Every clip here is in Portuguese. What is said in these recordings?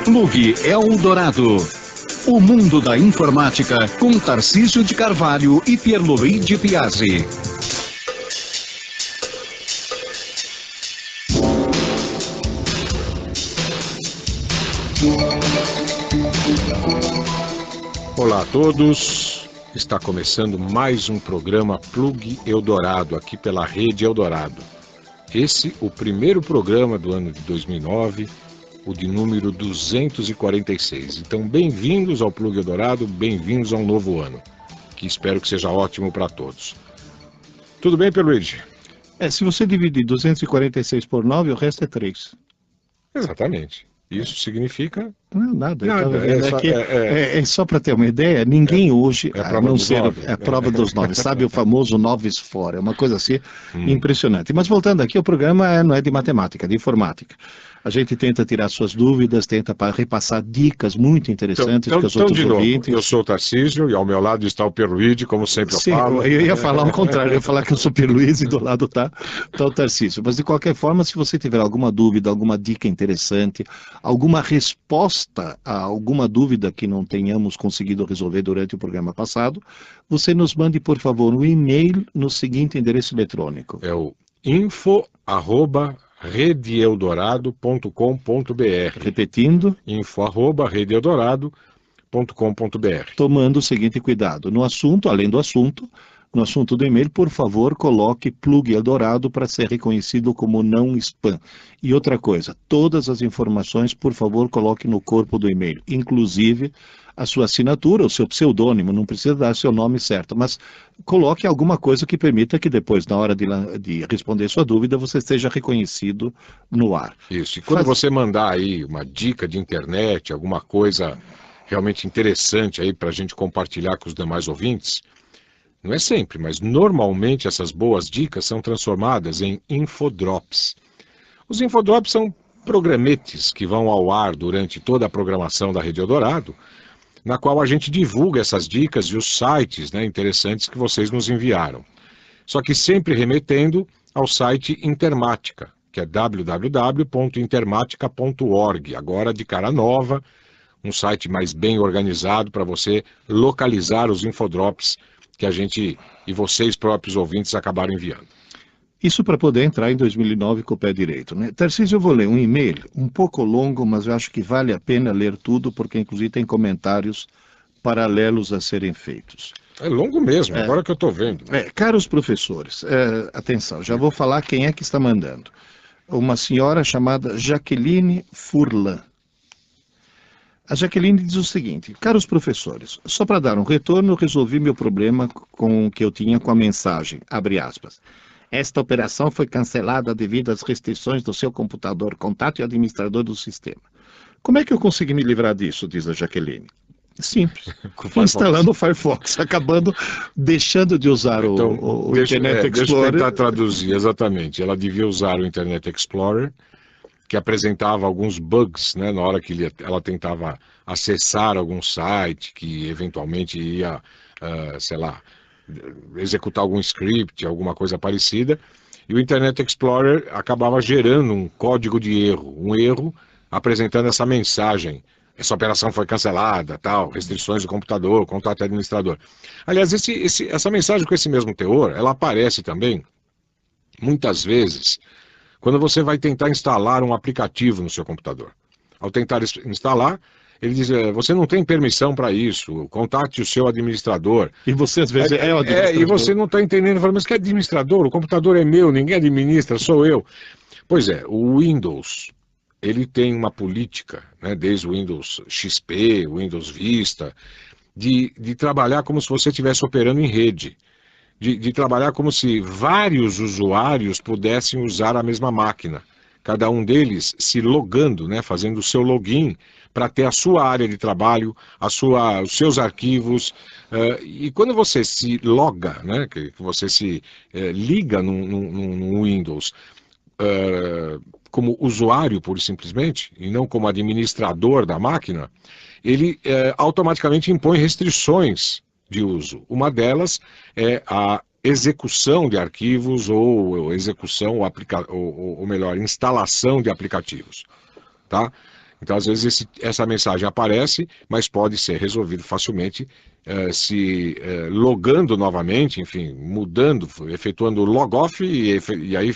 Plug Eldorado. O mundo da informática com Tarcísio de Carvalho e Pierluigi Piazzi. Olá a todos, está começando mais um programa Plug Eldorado aqui pela Rede Eldorado. Esse, o primeiro programa do ano de 2009, o de número 246. Então, bem-vindos ao Plug Eldorado, bem-vindos a um novo ano, que espero que seja ótimo para todos. Tudo bem, Pierluigi? Se você dividir 246 por 9, o resto é 3. Exatamente. Isso significa... Não, nada. É só para ter uma ideia, ninguém hoje, a prova dos 9. É a prova dos 9, sabe o famoso 9 fora, é uma coisa assim impressionante. Mas voltando aqui, o programa não é de matemática, é de informática. A gente tenta tirar suas dúvidas, tenta repassar dicas muito interessantes para os outros ouvintes. Eu sou o Tarcísio e ao meu lado está o Pierluigi, como sempre eu falo. Eu ia falar ao contrário, eu ia falar que eu sou o Pierluigi e do lado tá o Tarcísio. Mas de qualquer forma, se você tiver alguma dúvida, alguma dica interessante, alguma resposta a alguma dúvida que não tenhamos conseguido resolver durante o programa passado, você nos mande, por favor, um e-mail no seguinte endereço eletrônico. É o info@redeeldorado.com.br. Repetindo. info@redeeldorado.com.br. Tomando o seguinte cuidado. No assunto, além do assunto, no assunto do e-mail, por favor, coloque Plug Eldorado para ser reconhecido como não spam. E outra coisa, todas as informações, por favor, coloque no corpo do e-mail, inclusive a sua assinatura, o seu pseudônimo, não precisa dar seu nome certo, mas coloque alguma coisa que permita que depois, na hora de responder sua dúvida, você seja reconhecido no ar. Isso, e quando você mandar aí uma dica de internet, alguma coisa realmente interessante aí para a gente compartilhar com os demais ouvintes, não é sempre, mas normalmente essas boas dicas são transformadas em infodrops. Os infodrops são programetes que vão ao ar durante toda a programação da Rede Eldorado, na qual a gente divulga essas dicas e os sites, interessantes que vocês nos enviaram. Só que sempre remetendo ao site Intermática, que é www.intermatica.org, agora de cara nova, um site mais bem organizado para você localizar os infodrops que a gente e vocês próprios ouvintes acabaram enviando. Isso para poder entrar em 2009 com o pé direito, né? Tarcísio, eu vou ler um e-mail um pouco longo, mas eu acho que vale a pena ler tudo, porque inclusive tem comentários paralelos a serem feitos. É longo mesmo, agora que eu estou vendo. Caros professores, atenção, já vou falar quem é que está mandando. Uma senhora chamada Jaqueline Furlan. A Jaqueline diz o seguinte: caros professores, só para dar um retorno, resolvi meu problema que eu tinha com a mensagem, abre aspas. Esta operação foi cancelada devido às restrições do seu computador, contato e administrador do sistema. Como é que eu consegui me livrar disso, diz a Jaqueline? Simples, instalando o Firefox, deixando de usar o Internet Explorer. Deixa eu tentar traduzir, exatamente. Ela devia usar o Internet Explorer, que apresentava alguns bugs, na hora que ela tentava acessar algum site, que eventualmente ia, executar algum script, alguma coisa parecida, e o Internet Explorer acabava gerando um código de erro, um erro apresentando essa mensagem: essa operação foi cancelada, restrições do computador, contato administrador. Aliás, essa mensagem com esse mesmo teor, ela aparece também, muitas vezes, quando você vai tentar instalar um aplicativo no seu computador. Ao tentar instalar, ele diz: você não tem permissão para isso, contate o seu administrador. E você às vezes é o administrador. E você não está entendendo, mas que administrador? O computador é meu, ninguém administra, sou eu. Pois é, o Windows, ele tem uma política, desde o Windows XP, o Windows Vista, de trabalhar como se você estivesse operando em rede. De trabalhar como se vários usuários pudessem usar a mesma máquina. Cada um deles se logando, fazendo o seu login para ter a sua área de trabalho, os seus arquivos. E quando você se loga, que você se liga no Windows como usuário, pura e simplesmente, e não como administrador da máquina, ele automaticamente impõe restrições de uso. Uma delas é a execução de arquivos ou execução, ou melhor, instalação de aplicativos, tá? Então, às vezes, essa mensagem aparece, mas pode ser resolvido facilmente logando novamente, enfim, mudando, efetuando o log-off e aí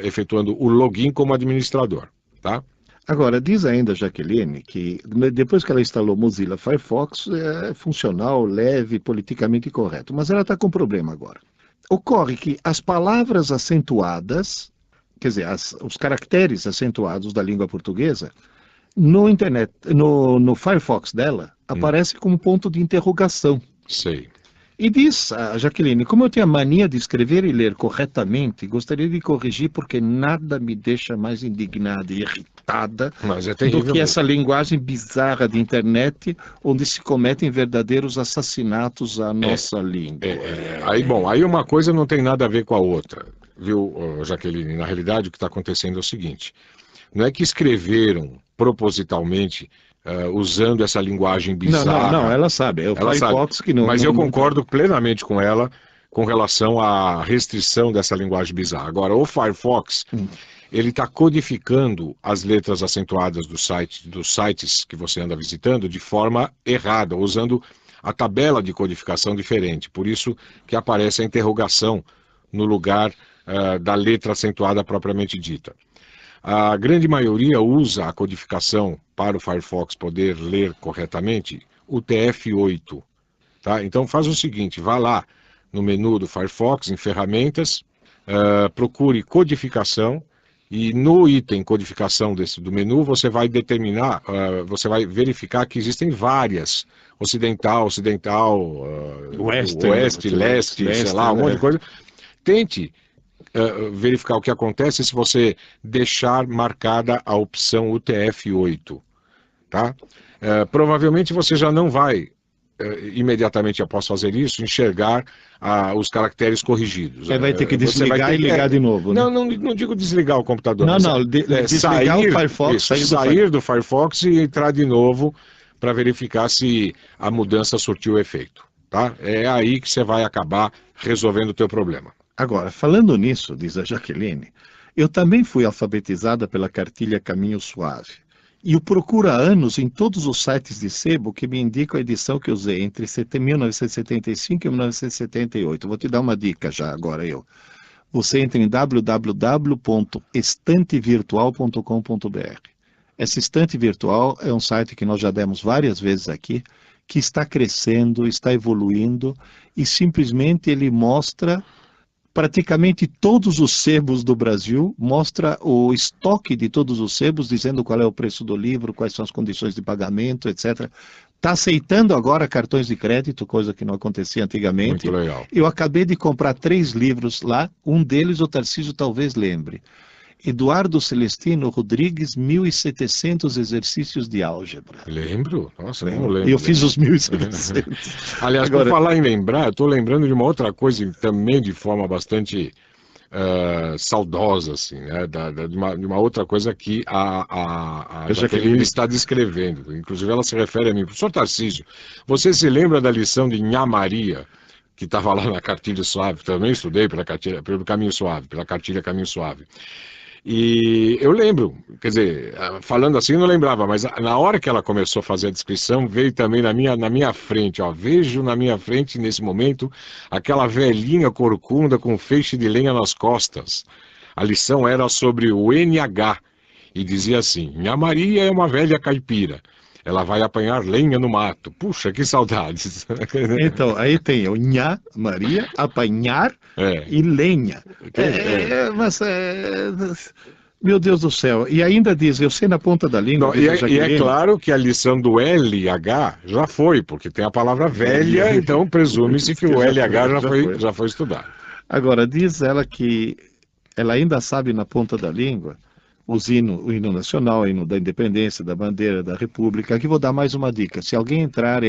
efetuando o login como administrador, tá? Agora, diz ainda a Jaqueline que depois que ela instalou Mozilla Firefox, é funcional, leve, politicamente correto. Mas ela está com um problema agora. Ocorre que as palavras acentuadas, quer dizer, os caracteres acentuados da língua portuguesa, no Firefox dela, aparece como ponto de interrogação. Sei. E diz a Jaqueline, como eu tenho a mania de escrever e ler corretamente, gostaria de corrigir porque nada me deixa mais indignada e irritada do que essa linguagem bizarra de internet, onde se cometem verdadeiros assassinatos à nossa língua. Aí uma coisa não tem nada a ver com a outra, viu, Jaqueline? Na realidade, o que está acontecendo é o seguinte, não é que escreveram propositalmente usando essa linguagem bizarra. Não, ela sabe, é o Firefox que não... Mas eu concordo plenamente com ela com relação à restrição dessa linguagem bizarra. Agora, o Firefox, ele está codificando as letras acentuadas dos sites que você anda visitando de forma errada, usando a tabela de codificação diferente. Por isso que aparece a interrogação no lugar da letra acentuada propriamente dita. A grande maioria usa a codificação para o Firefox poder ler corretamente, o TF8. Tá? Então faz o seguinte, vá lá no menu do Firefox, em ferramentas, procure codificação e no item codificação do menu você vai determinar, você vai verificar que existem várias, ocidental, oeste, leste, sei lá, um monte de coisa. Tente verificar o que acontece se você deixar marcada a opção UTF-8, tá? Provavelmente você já não vai, imediatamente após fazer isso, enxergar os caracteres corrigidos. Vai ter que desligar e ligar de novo, né? Não digo desligar o computador. Desligar o Firefox, sair do Firefox e entrar de novo para verificar se a mudança surtiu efeito, tá? É aí que você vai acabar resolvendo o teu problema. Agora, falando nisso, diz a Jaqueline, eu também fui alfabetizada pela cartilha Caminho Suave. E eu procuro há anos em todos os sites de sebo que me indicam a edição que usei entre 1975 e 1978. Vou te dar uma dica já agora eu. Você entra em www.estantevirtual.com.br. Essa estante virtual é um site que nós já demos várias vezes aqui, que está crescendo, está evoluindo e simplesmente ele mostra praticamente todos os sebos do Brasil, mostra o estoque de todos os sebos, dizendo qual é o preço do livro, quais são as condições de pagamento, etc. Está aceitando agora cartões de crédito, coisa que não acontecia antigamente. Muito legal. Eu acabei de comprar 3 livros lá, um deles o Tarcísio talvez lembre. Eduardo Celestino Rodrigues, 1700 exercícios de álgebra. Lembro? Nossa, não lembro. Eu fiz os 1700. Aliás, agora, por falar em lembrar, eu estou lembrando de uma outra coisa também de forma bastante saudosa, assim, né? de uma outra coisa que a Jaqueline está descrevendo. Inclusive ela se refere a mim. Professor Tarcísio, você se lembra da lição de Nha Maria, que estava lá na cartilha suave? Também estudei pelo Caminho Suave, pela cartilha Caminho Suave. E eu lembro, quer dizer, falando assim eu não lembrava, mas na hora que ela começou a fazer a descrição, veio também na minha frente, ó, vejo na minha frente nesse momento aquela velhinha corcunda com feixe de lenha nas costas. A lição era sobre o NH e dizia assim: Nha Maria é uma velha caipira, ela vai apanhar lenha no mato. Puxa, que saudades. Então, aí tem o Nha Maria, apanhar e lenha. Meu Deus do céu. E ainda diz, eu sei na ponta da língua. Não, e é claro que a lição do LH já foi, porque tem a palavra velha, então presume-se que o LH já foi estudado. Agora, diz ela que ela ainda sabe na ponta da língua o hino nacional, o hino da independência, da bandeira, da república. Aqui vou dar mais uma dica. Se alguém entrar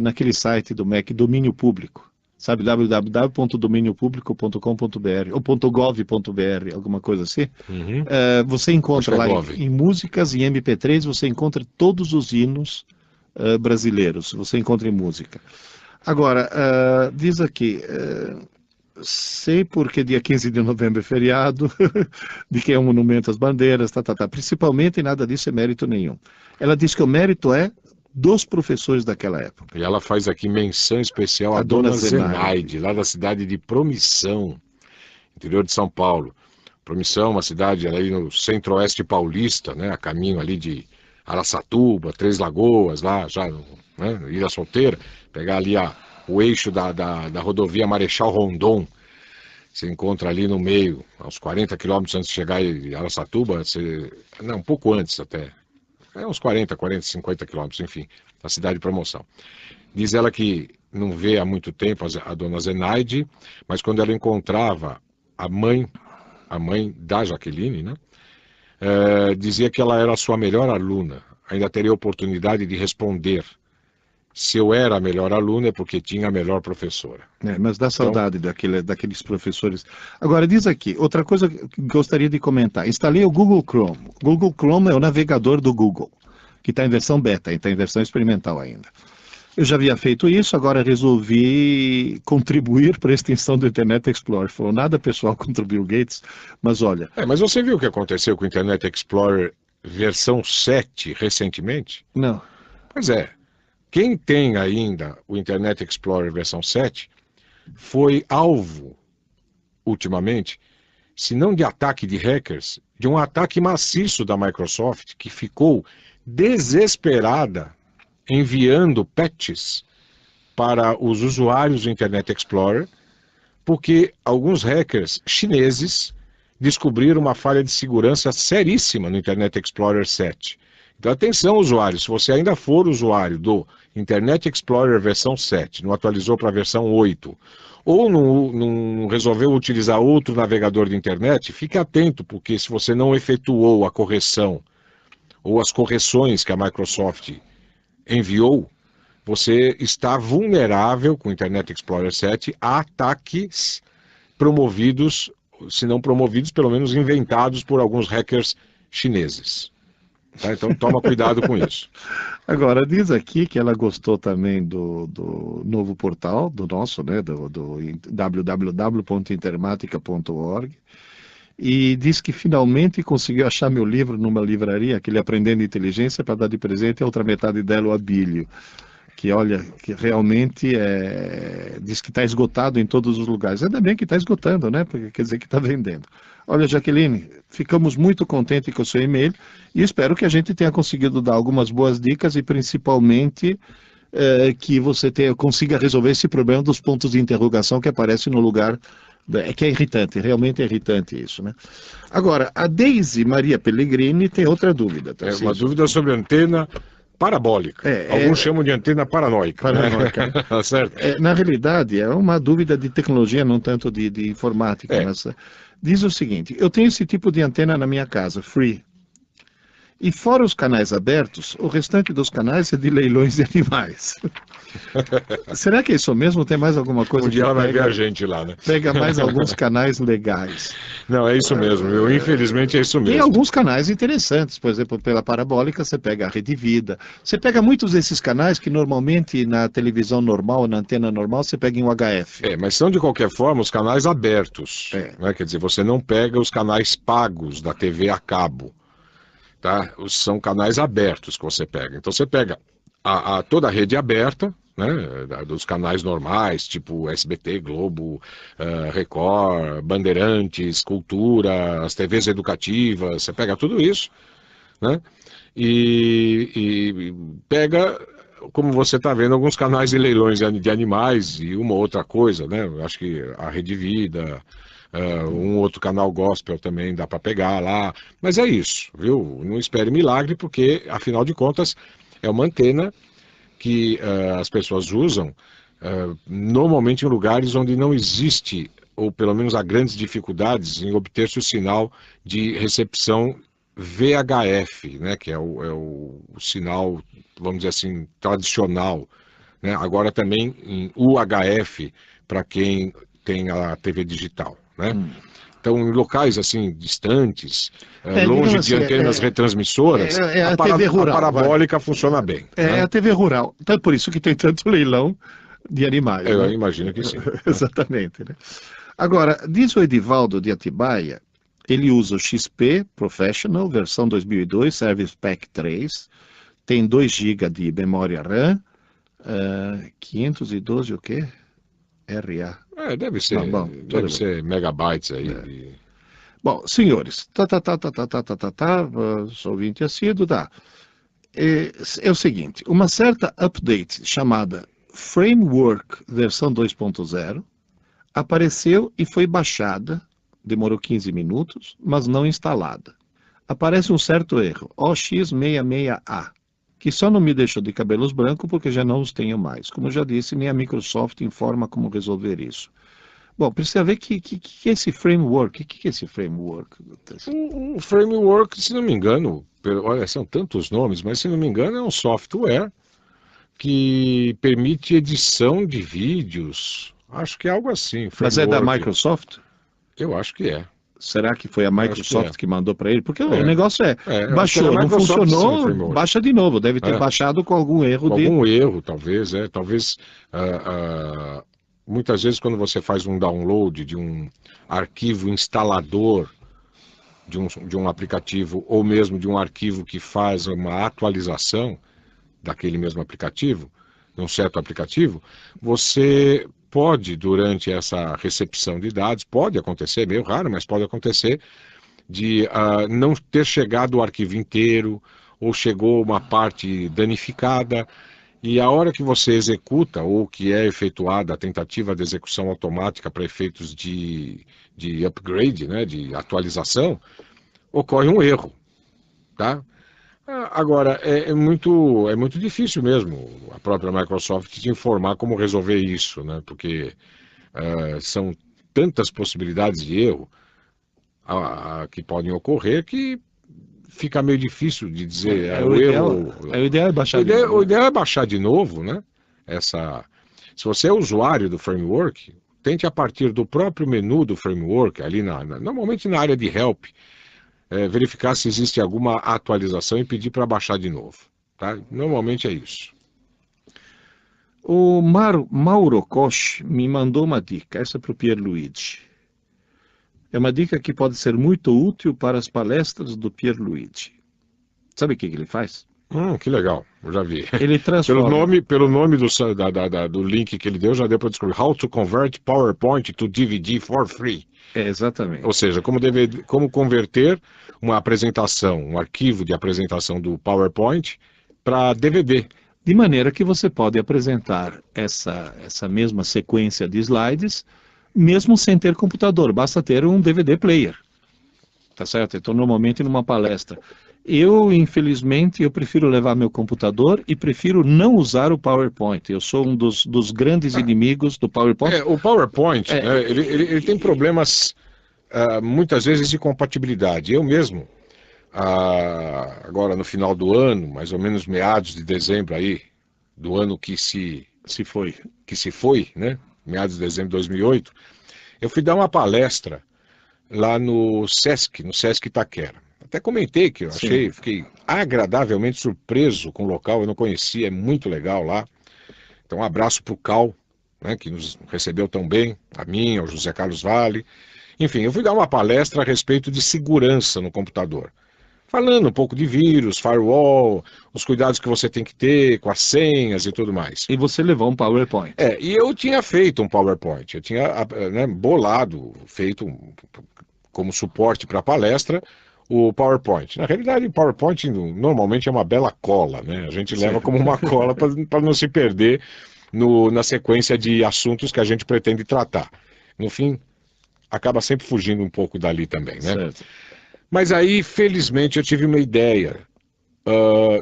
naquele site do MEC, Domínio Público, sabe, www.dominiopublico.com.br ou .gov.br, alguma coisa assim, você encontra lá em músicas, em MP3, você encontra todos os hinos brasileiros, você encontra em música. Agora, diz aqui, Sei porque dia 15 de novembro é feriado, de que é um monumento às bandeiras, principalmente nada disso é mérito nenhum. Ela diz que o mérito é dos professores daquela época. E ela faz aqui menção especial à dona Zenaide, lá da cidade de Promissão, interior de São Paulo. Promissão, uma cidade ali no centro-oeste paulista, né, a caminho ali de Araçatuba, Três Lagoas, lá já, né, Ilha Solteira, pegar ali o eixo da rodovia Marechal Rondon, você encontra ali no meio, aos 40 quilômetros antes de chegar em Araçatuba, não, um pouco antes até, uns 40, 50 quilômetros, enfim, da cidade de Promoção. Diz ela que não vê há muito tempo a dona Zenaide, mas quando ela encontrava a mãe da Jaqueline, né, dizia que ela era a sua melhor aluna, ainda teria oportunidade de responder. Se eu era a melhor aluna é porque tinha a melhor professora. Mas dá saudade daqueles professores. Agora, diz aqui, outra coisa que gostaria de comentar. Instalei o Google Chrome. O Google Chrome é o navegador do Google, que está em versão beta, está em versão experimental ainda. Eu já havia feito isso, agora resolvi contribuir para a extensão do Internet Explorer. Falou nada pessoal contra o Bill Gates, mas olha... Mas você viu o que aconteceu com o Internet Explorer versão 7 recentemente? Não. Pois é. Quem tem ainda o Internet Explorer versão 7 foi alvo, ultimamente, se não de ataque de hackers, de um ataque maciço da Microsoft, que ficou desesperada enviando patches para os usuários do Internet Explorer, porque alguns hackers chineses descobriram uma falha de segurança seríssima no Internet Explorer 7. Então, atenção, usuário, se você ainda for usuário do Internet Explorer versão 7, não atualizou para a versão 8, ou não resolveu utilizar outro navegador de internet, fique atento, porque se você não efetuou a correção, ou as correções que a Microsoft enviou, você está vulnerável com o Internet Explorer 7 a ataques promovidos, se não promovidos, pelo menos inventados por alguns hackers chineses. Tá? Então toma cuidado com isso. Agora, diz aqui que ela gostou também do novo portal, do nosso, né, do www.intermatica.org, e diz que finalmente conseguiu achar meu livro numa livraria, aquele Aprendendo Inteligência, para dar de presente a outra metade dela, o Abílio, que olha, que realmente diz que está esgotado em todos os lugares. Ainda bem que está esgotando, né? Porque quer dizer que está vendendo. Olha, Jaqueline, ficamos muito contentes com o seu e-mail e espero que a gente tenha conseguido dar algumas boas dicas e principalmente que você consiga resolver esse problema dos pontos de interrogação que aparecem no lugar, que é irritante, realmente é irritante isso, né? Agora, a Deise Maria Pellegrini tem outra dúvida. Tá? Uma dúvida sobre antena parabólica. Alguns chamam de antena paranoica. Paranoica, né? Certo? Na realidade, é uma dúvida de tecnologia, não tanto de informática. Mas, diz o seguinte, eu tenho esse tipo de antena na minha casa, free. E fora os canais abertos, o restante dos canais é de leilões de animais. Será que é isso mesmo? Tem mais alguma coisa? Um dia ela vai ver a gente lá, né? Pega mais alguns canais legais. Não, é isso mesmo. Infelizmente é isso mesmo. Tem alguns canais interessantes. Por exemplo, pela parabólica você pega a Rede Vida. Você pega muitos desses canais que normalmente na televisão normal, na antena normal, você pega em UHF. Mas são de qualquer forma os canais abertos. Né? Quer dizer, você não pega os canais pagos da TV a cabo. Tá? São canais abertos que você pega. Então você pega toda a rede aberta, né, dos canais normais, tipo SBT, Globo, Record, Bandeirantes, Cultura, as TVs educativas, você pega tudo isso, né, e pega, como você está vendo, alguns canais de leilões de animais e uma outra coisa, né, acho que a Rede Vida... um outro canal gospel também dá para pegar lá, mas é isso, viu? Não espere milagre, porque afinal de contas é uma antena que as pessoas usam normalmente em lugares onde não existe, ou pelo menos há grandes dificuldades em obter-se o sinal de recepção VHF, né? Que é o sinal, vamos dizer assim, tradicional, né? Agora também em UHF para quem tem a TV digital. Né? Então, em locais assim distantes, longe de antenas retransmissoras, a TV rural, a parabólica funciona bem. Né? A TV rural. Então, por isso que tem tanto leilão de animais. Eu né? imagino que sim. Exatamente. Né? Agora, diz o Edivaldo de Atibaia, ele usa o XP Professional, versão 2002, Service Pack 3, tem 2 GB de memória RAM, 512 o quê? RA. Deve ser, Bom, deve ser megabytes aí. Bom, senhores, sou ouvinte assíduo, tá. É o seguinte, uma certa update chamada Framework versão 2.0 apareceu e foi baixada, demorou 15 minutos, mas não instalada. Aparece um certo erro, OX66A, que só não me deixou de cabelos brancos porque já não os tenho mais. Como eu já disse, nem a Microsoft informa como resolver isso. Bom, precisa ver que é esse framework. O que é esse framework? O framework, se não me engano, olha, são tantos nomes, mas se não me engano é um software que permite edição de vídeos. Acho que é algo assim. Mas é da Microsoft? Eu acho que é. Será que foi a Microsoft que mandou para ele? Porque o negócio baixou, não Microsoft, funcionou, sim, baixa de novo. Deve ter baixado com algum erro. Algum erro, talvez. Talvez, muitas vezes, quando você faz um download de um arquivo instalador de um aplicativo, ou mesmo de um arquivo que faz uma atualização daquele mesmo aplicativo, de um certo aplicativo, você pode, durante essa recepção de dados, pode acontecer, meio raro, mas pode acontecer, de não ter chegado o arquivo inteiro, ou chegou uma parte danificada, e a hora que você executa, ou que é efetuada a tentativa de execução automática para efeitos de upgrade, né, de atualização, ocorre um erro, tá? Agora, é muito difícil mesmo a própria Microsoft te informar como resolver isso, né? Porque são tantas possibilidades de erro que podem ocorrer que fica meio difícil de dizer o ideal é baixar de novo. O ideal é baixar de novo, né? Se você é usuário do framework, tente a partir do próprio menu do framework, ali normalmente na área de help, verificar se existe alguma atualização e pedir para baixar de novo. Tá? Normalmente é isso. O Mauro Koch me mandou uma dica, essa é para o Pierluigi. É uma dica que pode ser muito útil para as palestras do Pierluigi. Sabe o que ele faz? Que legal, eu já vi. Ele transforma... Pelo nome do link que ele deu, já deu para descobrir. How to convert PowerPoint to DVD for free. Exatamente. Ou seja, como converter uma apresentação, um arquivo de apresentação do PowerPoint para DVD. De maneira que você pode apresentar essa mesma sequência de slides, mesmo sem ter computador, basta ter um DVD player. Tá certo? Então, normalmente, numa palestra. Infelizmente, eu prefiro levar meu computador e prefiro não usar o PowerPoint. Eu sou um dos grandes inimigos do PowerPoint. O PowerPoint, né, ele tem problemas, muitas vezes, de compatibilidade. Eu mesmo, agora no final do ano, mais ou menos meados de dezembro aí, do ano que se foi, né, meados de dezembro de 2008, eu fui dar uma palestra lá no Sesc Itaquera. Até comentei que eu fiquei agradavelmente surpreso com o local, eu não conhecia, é muito legal lá. Então, um abraço para o Cal, né, que nos recebeu tão bem, a mim, ao José Carlos Vale. Enfim, eu fui dar uma palestra a respeito de segurança no computador. Falando um pouco de vírus, firewall, os cuidados que você tem que ter com as senhas e tudo mais. E você levou um PowerPoint. E eu tinha feito um PowerPoint, eu tinha bolado, feito como suporte para a palestra, o PowerPoint. Na realidade, o PowerPoint normalmente é uma bela cola, né? A gente leva como uma cola para não se perder na sequência de assuntos que a gente pretende tratar. No fim, acaba sempre fugindo um pouco dali também, né? Certo. Mas aí, felizmente, eu tive uma ideia.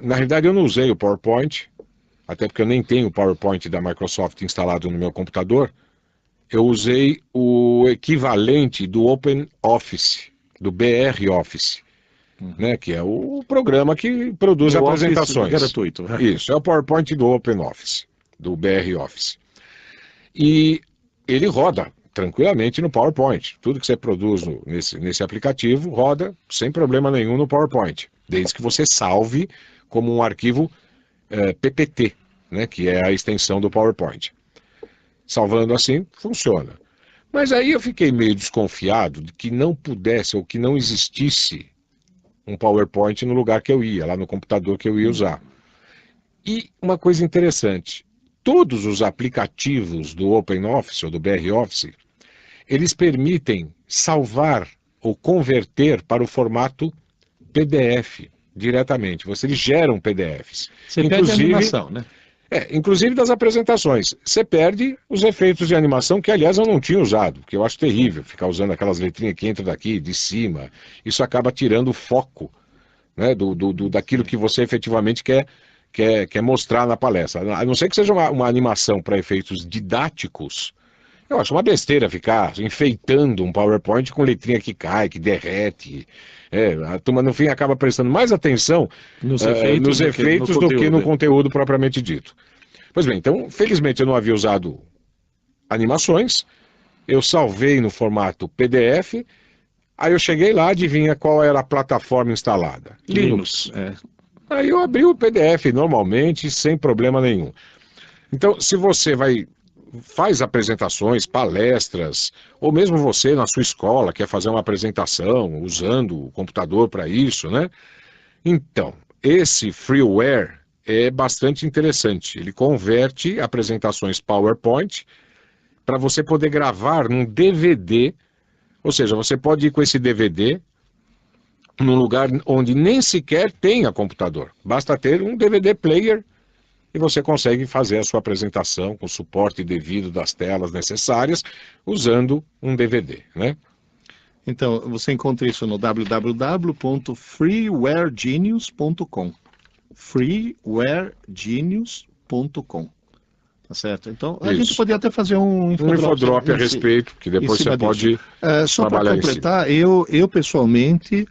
Na realidade, eu não usei o PowerPoint, até porque eu nem tenho o PowerPoint da Microsoft instalado no meu computador. Eu usei o equivalente do OpenOffice, do BR Office, né, que é o programa que produz apresentações. Gratuito. Isso, é o PowerPoint do OpenOffice, do BR Office. E ele roda tranquilamente no PowerPoint. Tudo que você produz nesse aplicativo roda sem problema nenhum no PowerPoint, desde que você salve como um arquivo PPT, né, que é a extensão do PowerPoint. Salvando assim, funciona. Mas aí eu fiquei meio desconfiado de que não pudesse ou que não existisse um PowerPoint no lugar que eu ia, lá no computador que eu ia usar. E uma coisa interessante, todos os aplicativos do OpenOffice ou do BROffice, eles permitem salvar ou converter para o formato PDF diretamente. Eles geram PDFs. Você perde a animação, né? Inclusive das apresentações. Você perde os efeitos de animação, que aliás eu não tinha usado, porque eu acho terrível ficar usando aquelas letrinhas que entram daqui, de cima. Isso acaba tirando o foco, né, daquilo que você efetivamente quer mostrar na palestra. A não ser que seja uma animação para efeitos didáticos, eu acho uma besteira ficar enfeitando um PowerPoint com letrinha que cai, que derrete. A turma, no fim, acaba prestando mais atenção nos efeitos do que no conteúdo propriamente dito. Pois bem, então, felizmente eu não havia usado animações, eu salvei no formato PDF, aí eu cheguei lá, adivinha qual era a plataforma instalada? Linux. Aí eu abri o PDF normalmente, sem problema nenhum. Então, se você faz apresentações, palestras, ou mesmo você na sua escola quer fazer uma apresentação usando o computador para isso, né? Então, esse freeware é bastante interessante. Ele converte apresentações PowerPoint para você poder gravar num DVD, ou seja, você pode ir com esse DVD num lugar onde nem sequer tenha computador. Basta ter um DVD player e você consegue fazer a sua apresentação com suporte devido das telas necessárias, usando um DVD, né? Então, você encontra isso no www.freewaregenius.com. freewaregenius.com. Tá certo? Então, a gente poderia até fazer um infodrop a respeito, que depois você pode só para completar, eu pessoalmente,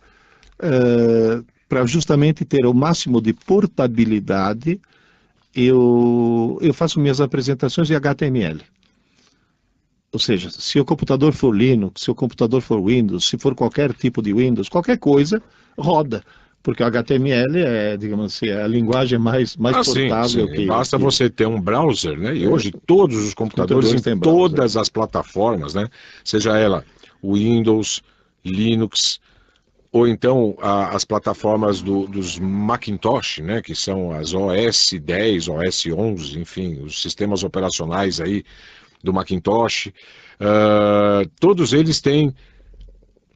para justamente ter o máximo de portabilidade, eu faço minhas apresentações em HTML. Ou seja, se o computador for Linux, se o computador for Windows, se for qualquer tipo de Windows, qualquer coisa, roda. Porque o HTML é, digamos assim, a linguagem mais portável. Sim. Basta você ter um browser, né? E hoje todos os computadores em todas as plataformas, né? Seja ela Windows, Linux, ou então as plataformas dos Macintosh, né, que são as OS 10, OS 11, enfim, os sistemas operacionais aí do Macintosh, todos eles têm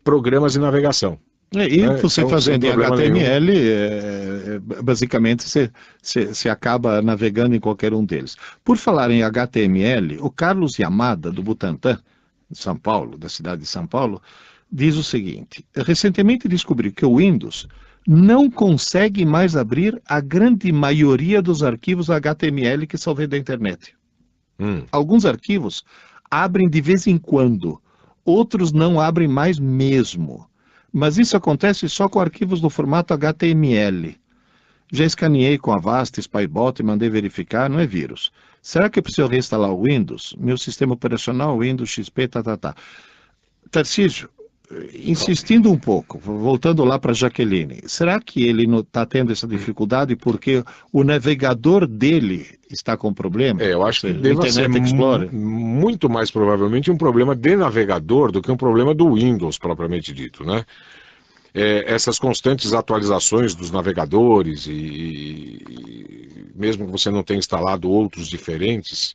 programas de navegação. Você então, fazendo em HTML, basicamente você acaba navegando em qualquer um deles. Por falar em HTML, o Carlos Yamada, do Butantan, de São Paulo, da cidade de São Paulo, diz o seguinte: recentemente descobri que o Windows não consegue mais abrir a grande maioria dos arquivos HTML que salvei da internet. Alguns arquivos abrem de vez em quando, outros não abrem mais mesmo. Mas isso acontece só com arquivos no formato HTML. Já escaneei com Avast, Spybot e mandei verificar, não é vírus. Será que eu preciso reinstalar o Windows? Meu sistema operacional, Windows XP, Tarcísio, insistindo um pouco, voltando lá para Jaqueline, será que ele está tendo essa dificuldade porque o navegador dele está com problema? Eu acho que deve ser muito mais provavelmente um problema de navegador do que um problema do Windows propriamente dito, né? Essas constantes atualizações dos navegadores e mesmo que você não tenha instalado outros diferentes,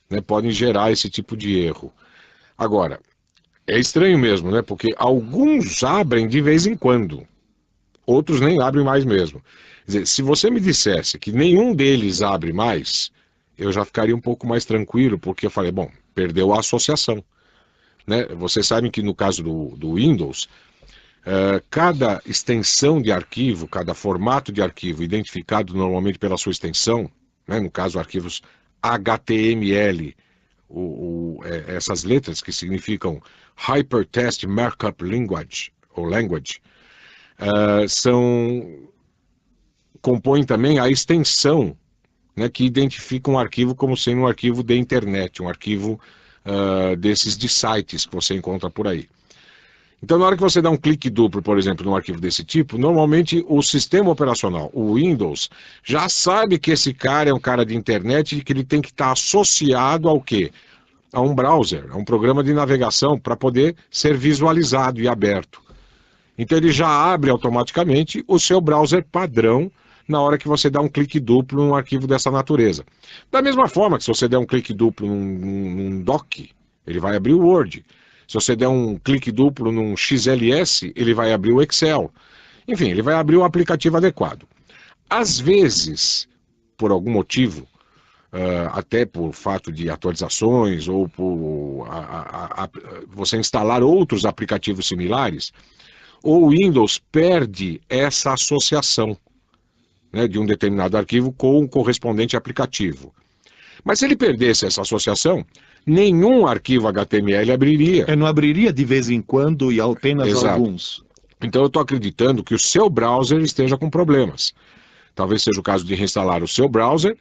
né, podem gerar esse tipo de erro. Agora, é estranho mesmo, né? Porque alguns abrem de vez em quando, outros nem abrem mais mesmo. Quer dizer, se você me dissesse que nenhum deles abre mais, eu já ficaria um pouco mais tranquilo, porque eu falei, bom, perdeu a associação, né? Vocês sabem que no caso do Windows, cada extensão de arquivo, cada formato de arquivo identificado normalmente pela sua extensão, né? No caso arquivos HTML, essas letras que significam Hypertext Markup Language, compõem também a extensão, né, que identifica um arquivo como sendo um arquivo de internet, um arquivo desses de sites que você encontra por aí. Então, na hora que você dá um clique duplo, por exemplo, num arquivo desse tipo, normalmente o sistema operacional, o Windows, já sabe que esse cara é um cara de internet e que ele tem que estar associado ao quê? a um browser, a um programa de navegação para poder ser visualizado e aberto. Então ele já abre automaticamente o seu browser padrão na hora que você dá um clique duplo num arquivo dessa natureza. Da mesma forma que se você der um clique duplo num doc, ele vai abrir o Word. Se você der um clique duplo num XLS, ele vai abrir o Excel. Enfim, ele vai abrir o aplicativo adequado. Às vezes, por algum motivo, até por fato de atualizações ou por você instalar outros aplicativos similares, o Windows perde essa associação, né, de um determinado arquivo com o correspondente aplicativo. Mas se ele perdesse essa associação, nenhum arquivo HTML abriria. Não abriria de vez em quando e apenas Exato. alguns. Então eu estou acreditando que o seu browser esteja com problemas. Talvez seja o caso de reinstalar o seu browser,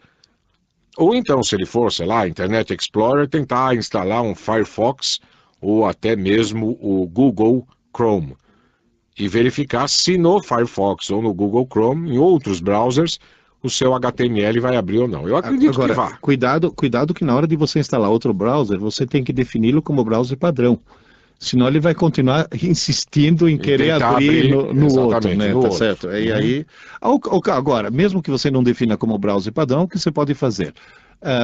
ou então, se ele for, sei lá, Internet Explorer, tentar instalar um Firefox ou até mesmo o Google Chrome e verificar se no Firefox ou no Google Chrome, em outros browsers, o seu HTML vai abrir ou não. Eu acredito Agora, que vá. Cuidado que na hora de você instalar outro browser, você tem que defini-lo como browser padrão. Senão ele vai continuar insistindo em querer abrir no outro, né? No Tá outro. certo? E aí, agora, mesmo que você não defina como browser padrão, o que você pode fazer?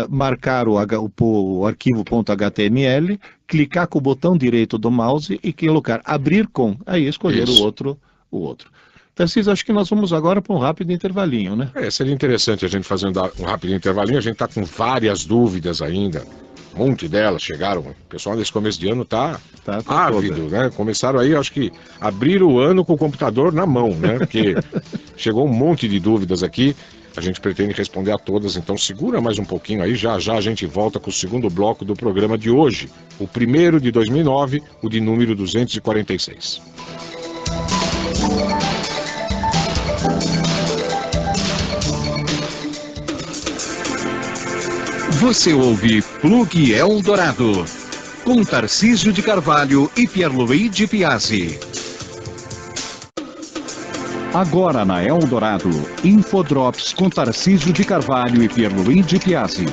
Marcar o arquivo .html, clicar com o botão direito do mouse e colocar abrir com, aí escolher o outro. Tarcísio, acho que nós vamos agora para um rápido intervalinho, né? Seria interessante a gente fazer um rápido intervalinho, a gente está com várias dúvidas ainda. Um monte delas chegaram, o pessoal desse começo de ano tá ávido, né? Começaram aí, acho que abriram o ano com o computador na mão, né? Porque chegou um monte de dúvidas aqui, a gente pretende responder a todas, então segura mais um pouquinho aí, já a gente volta com o segundo bloco do programa de hoje, o primeiro de 2009, o de número 246. Você ouve Plug Eldorado, com Tarcísio de Carvalho e Pierluigi Piazzi. Agora na Eldorado, Infodrops com Tarcísio de Carvalho e Pierluigi Piazzi.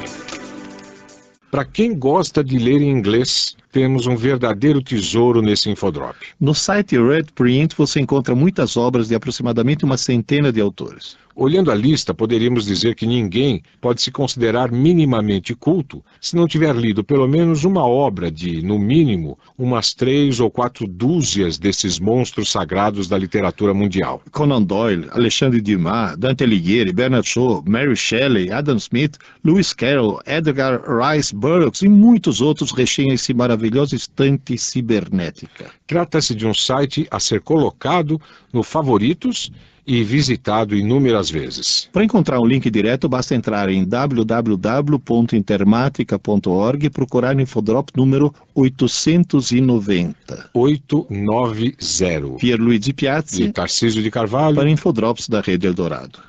Para quem gosta de ler em inglês, temos um verdadeiro tesouro nesse Infodrop. No site Red Print você encontra muitas obras de aproximadamente uma centena de autores. Olhando a lista, poderíamos dizer que ninguém pode se considerar minimamente culto se não tiver lido pelo menos uma obra de, no mínimo, umas 3 ou 4 dúzias desses monstros sagrados da literatura mundial. Conan Doyle, Alexandre Dumas, Dante Alighieri, Bernard Shaw, Mary Shelley, Adam Smith, Lewis Carroll, Edgar Rice Burroughs e muitos outros recheiam esse maravilhoso estante cibernética. Trata-se de um site a ser colocado no favoritos e visitado inúmeras vezes. Para encontrar um link direto, basta entrar em www.intermatica.org e procurar no Infodrop número 890. 890. Pierluigi Piazzi E Tarcísio de Carvalho. para Infodrops da Rede Eldorado.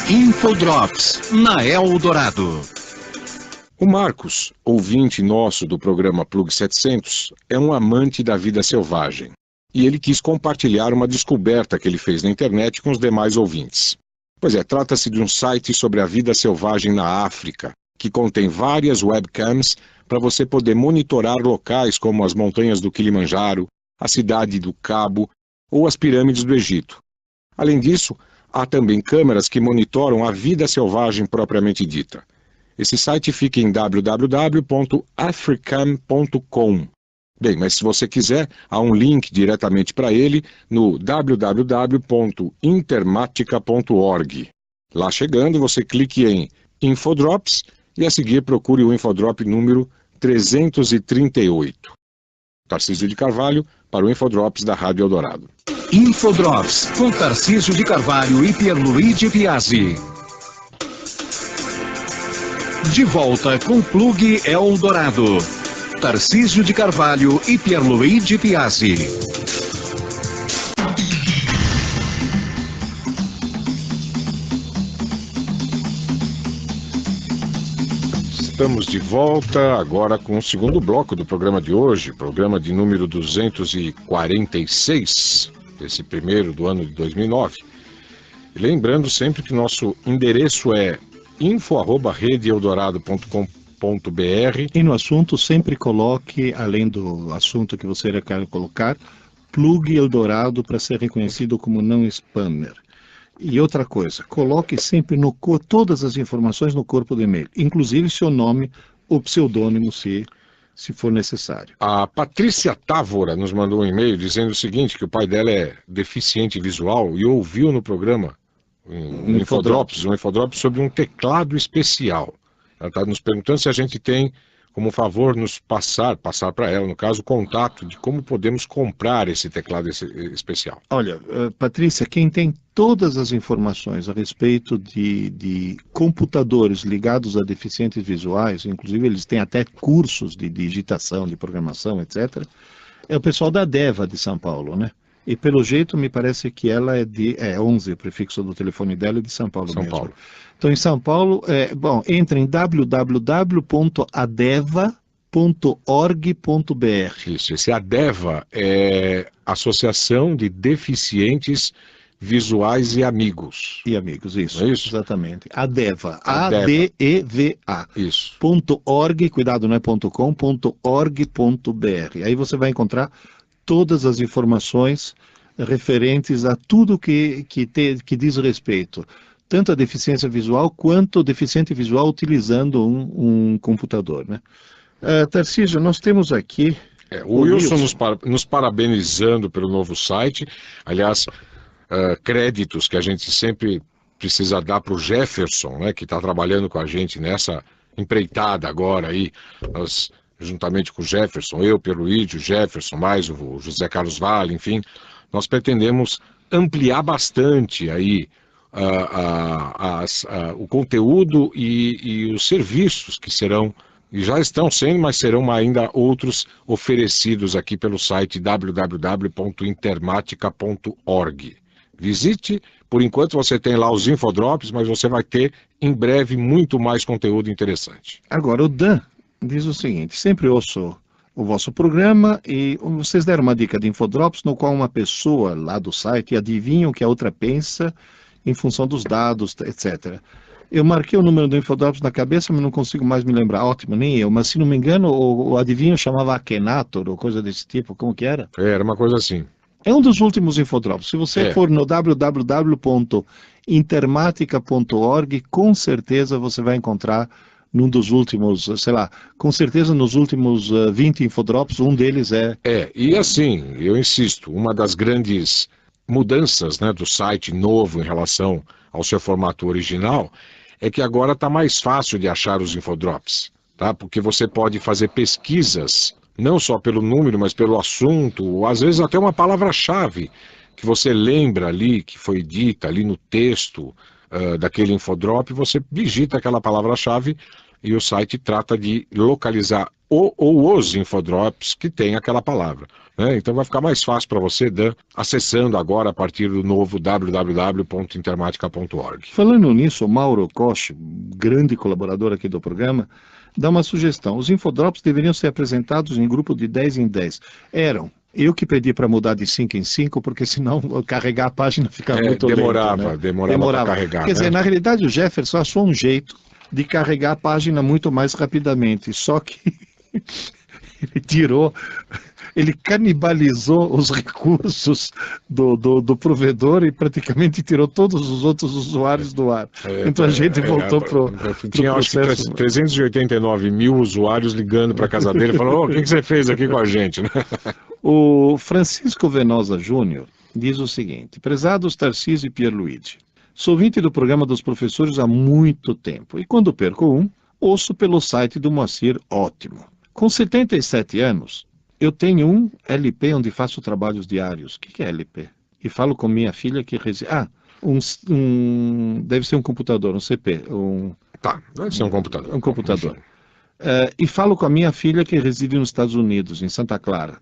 Infodrops na Eldorado. O Marcos, ouvinte nosso do programa Plug 700, é um amante da vida selvagem. E ele quis compartilhar uma descoberta que ele fez na internet com os demais ouvintes. Pois é, trata-se de um site sobre a vida selvagem na África, que contém várias webcams para você poder monitorar locais como as montanhas do Kilimanjaro, a cidade do Cabo ou as pirâmides do Egito. Além disso, há também câmeras que monitoram a vida selvagem propriamente dita. Esse site fica em www.africam.com. Bem, mas se você quiser, há um link diretamente para ele no www.intermatica.org. Lá chegando, você clique em Infodrops e a seguir procure o Infodrop número 338. Tarcísio de Carvalho para o Infodrops da Rádio Eldorado. Infodrops com Tarcísio de Carvalho e Pierluigi Piazzi. De volta com Plug Eldorado. Tarcísio de Carvalho e Pierluigi Piazzi. Estamos de volta agora com o segundo bloco do programa de hoje, programa de número 246, esse primeiro do ano de 2009. Lembrando sempre que nosso endereço é info@redeeldorado.com.br .com.br. E no assunto, sempre coloque, além do assunto que você quer colocar, plug Eldorado para ser reconhecido como não spammer. E outra coisa, coloque sempre todas as informações no corpo do e-mail, inclusive seu nome ou pseudônimo, se for necessário. A Patrícia Távora nos mandou um e-mail dizendo o seguinte, que o pai dela é deficiente visual e ouviu no programa um Infodrops sobre um teclado especial. Ela está nos perguntando se a gente tem como favor nos passar para ela, no caso, o contato de como podemos comprar esse teclado especial. Olha, Patrícia, quem tem todas as informações a respeito de computadores ligados a deficientes visuais, inclusive eles têm até cursos de digitação, de programação, etc., é o pessoal da DEVA de São Paulo, né? E pelo jeito me parece que ela é 11, o prefixo do telefone dela é de São Paulo mesmo. Paulo. Então em São Paulo, entre em www.adeva.org.br. Isso, esse ADEVA é Associação de Deficientes Visuais e Amigos. E amigos, isso. Não é isso? Exatamente. ADEVA, A-D-E-V-A. Isso. .org, cuidado, não é .com, .org.br. Aí você vai encontrar todas as informações referentes a tudo que diz respeito, tanto a deficiência visual quanto o deficiente visual utilizando um computador, né? Tarcísio, nós temos aqui... o Wilson nos parabenizando pelo novo site, aliás, créditos que a gente sempre precisa dar para o Jefferson, né, que está trabalhando com a gente nessa empreitada agora aí, juntamente com o Jefferson, eu, Pierluigi, o Jefferson, mais o José Carlos Vale, enfim, nós pretendemos ampliar bastante aí o conteúdo e os serviços que serão, e já estão sendo, mas serão ainda outros oferecidos aqui pelo site www.intermatica.org. Visite, por enquanto você tem lá os infodrops, mas você vai ter em breve muito mais conteúdo interessante. Agora, o Dan diz o seguinte: sempre ouço o vosso programa e vocês deram uma dica de infodrops no qual uma pessoa lá do site adivinha o que a outra pensa em função dos dados, etc. Eu marquei o número do infodrops na cabeça, mas não consigo mais me lembrar. Ótimo, nem eu, mas se não me engano o adivinho chamava Akhenator ou coisa desse tipo, como que era? Era uma coisa assim. É um dos últimos infodrops. Se você for no www.intermatica.org, com certeza você vai encontrar num dos últimos, sei lá, com certeza nos últimos 20 infodrops, um deles e assim, eu insisto, uma das grandes mudanças, né, do site novo em relação ao seu formato original é que agora está mais fácil de achar os infodrops, tá? Porque você pode fazer pesquisas, não só pelo número, mas pelo assunto, ou às vezes até uma palavra-chave que você lembra ali, que foi dita ali no texto daquele infodrop, você digita aquela palavra-chave e o site trata de localizar os infodrops que tem aquela palavra, né? Então vai ficar mais fácil para você, Dan, acessando agora a partir do novo www.intermatica.org. Falando nisso, o Mauro Koch, grande colaborador aqui do programa, dá uma sugestão: os infodrops deveriam ser apresentados em grupo de 10 em 10. Eu que pedi para mudar de 5 em 5, porque senão carregar a página fica muito lento, né? Demorava para carregar. Quer dizer, na realidade o Jefferson achou um jeito de carregar a página muito mais rapidamente, só que ele canibalizou os recursos do provedor e praticamente tirou todos os outros usuários do ar. Então a gente voltou para o Tinha acho que 389 mil usuários ligando para a casa dele e falando: o que você fez aqui com a gente? O Francisco Venosa Júnior diz o seguinte: prezados Tarcísio e Pierluigi, sou ouvinte do programa dos professores há muito tempo e quando perco ouço pelo site do Moacir Ótimo. Com 77 anos, eu tenho um LP onde faço trabalhos diários. O que é LP? E falo com minha filha que reside... deve ser um computador, um CP. Deve ser um computador. Um computador. E falo com a minha filha que reside nos Estados Unidos, em Santa Clara.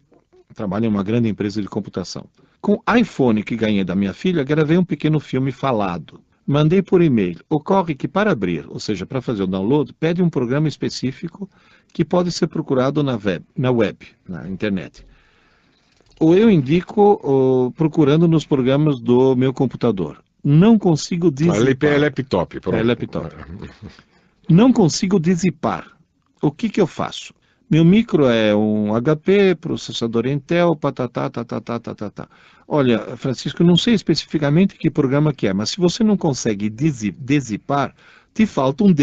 Trabalha em uma grande empresa de computação. Com o iPhone que ganhei da minha filha, gravei um pequeno filme falado. Mandei por e-mail. Ocorre que para abrir, ou seja, para fazer o download, pede um programa específico que pode ser procurado na web, na internet. Ou eu indico procurando nos programas do meu computador. Não consigo dizipar. LP é laptop. É laptop. Não consigo dizipar. o que que eu faço? Meu micro é um HP, processador Intel, patatá, tatatá, tatatá. Olha, Francisco, eu não sei especificamente que programa que é, mas se você não consegue dissipar, te falta um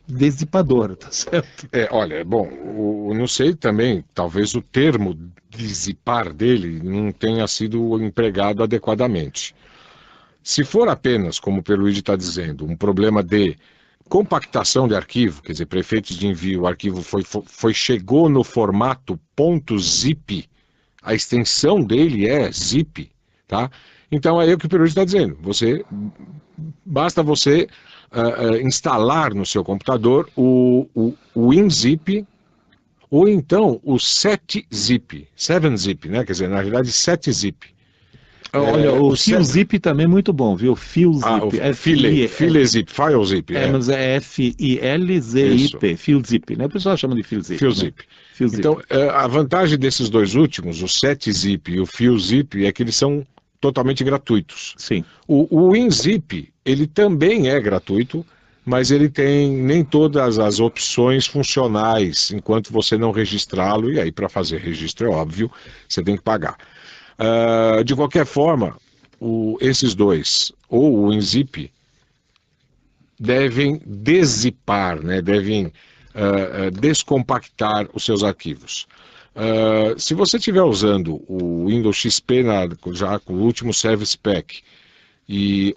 dissipador, tá certo? Olha, bom, não sei também, talvez o termo dissipar dele não tenha sido empregado adequadamente. Se for apenas, como o Pierluigi está dizendo, um problema de compactação de arquivo, quer dizer, para efeitos de envio, o arquivo chegou no formato .zip, a extensão dele é zip, tá? Então é o que o Pierluigi está dizendo, basta você instalar no seu computador o WinZip, ou então o 7-zip, né? Quer dizer, na verdade 7-zip. Olha, o FileZip também é muito bom, viu? FileZip. FileZip, FileZip. Mas é F-I-L-Z-I-P, FileZip, né? O pessoal chama de FileZip. FileZip. Né? Então, a vantagem desses dois últimos, o 7-zip e o FileZip, é que eles são totalmente gratuitos. Sim. O WinZip, ele também é gratuito, mas ele tem nem todas as opções funcionais enquanto você não registrá-lo, e aí para fazer registro é óbvio, você tem que pagar. De qualquer forma, esses dois, ou o WinZip, devem deszipar, né? Devem descompactar os seus arquivos. Se você estiver usando o Windows XP já com o último Service Pack,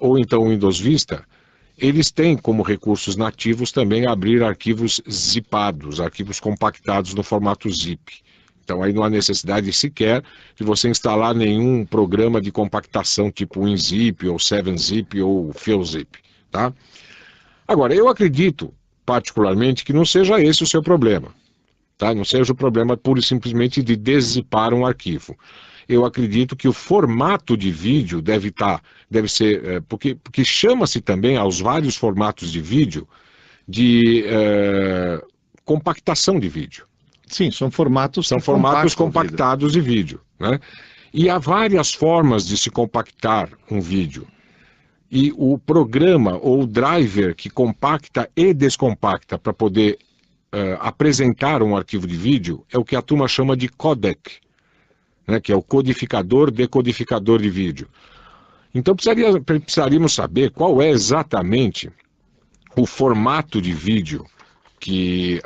ou então o Windows Vista, eles têm como recursos nativos também abrir arquivos zipados, arquivos compactados no formato zip. Então aí não há necessidade sequer de você instalar nenhum programa de compactação tipo WinZip, ou 7-zip, ou FileZip, tá? Agora, eu acredito, particularmente, que não seja esse o seu problema, tá? Não seja o problema pura e simplesmente de deszipar um arquivo. Eu acredito que o formato de vídeo deve ser, porque chama-se também aos vários formatos de vídeo de compactação de vídeo. Sim, são formatos compactados de vídeo, né? E há várias formas de se compactar um vídeo. E o programa ou o driver que compacta e descompacta para poder apresentar um arquivo de vídeo é o que a turma chama de codec, né? Que é o codificador, decodificador de vídeo. Então precisaríamos saber qual é exatamente o formato de vídeo que,